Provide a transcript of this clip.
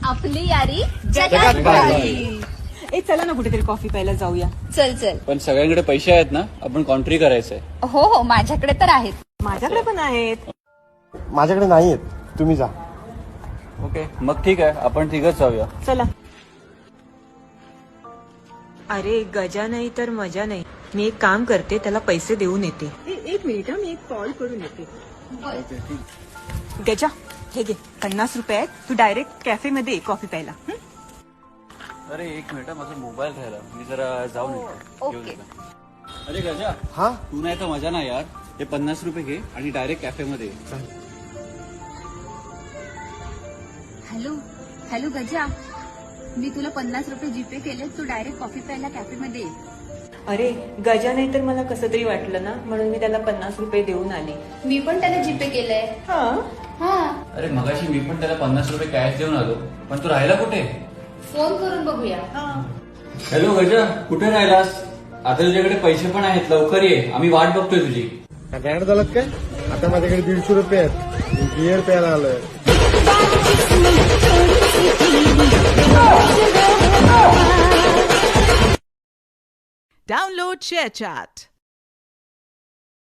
आपली यारी जगात भारी. ए चला ना कुठेतरी कॉफी प्यायला जाऊया. चल चल. पण सगळ्यांकडे पैसे आहेत ना, आपण कॉन्ट्री करायचंय. हो हो माझ्याकडे तर आहेत. माझ्याकडे पण आहेत. माझ्याकडे नाही आहेत, तुम्ही जा. ओके मग ठीक आहे, आपण तिघच जाऊया. चला. अरे गजा नाही तर मजा नाही. मी एक काम करते, त्याला पैसे देऊन येते. एक मिनिट, मी एक कॉल करून येते. गजा हे घे 50 रुपये आहेत. तू डायरेक्ट कॅफे मध्ये ये कॉफी प्यायला. अरे एक मिनिट, माझा मोबाईल राहिला, मी जरा जाऊन येतो. ओके. घेऊन येतो. अरे गजा, हा तू नाही तर मजा ना यार. हे 50 रुपये घे आणि डायरेक्ट कॅफे मध्ये ये. हॅलो हॅलो गजा, मी तुला 50 रुपये जीपे केले. तू डायरेक्ट कॉफी प्यायला कॅफे मध्ये ये. अरे गजा नाही तर मला कसं तरी वाटलं ना, म्हणून मी त्याला 50 रुपये देऊन आले. मी पण त्याला जीपे केलंय. हा हा अरे मगाशी मी पण त्याला 50 रुपये कॅश देऊन आलो, पण तू राहिला कुठे? फोन करून बघूया. हॅलो गजा, कुठे राहिलास? आता तुझ्याकडे पैसे पण आहेत, लवकर ये, आम्ही वाट बघतोय तुझी. बँड झालं काय? आता माझ्याकडे 150 रुपये आहेत. बिअर प्यायला आलोय. Download ShareChat.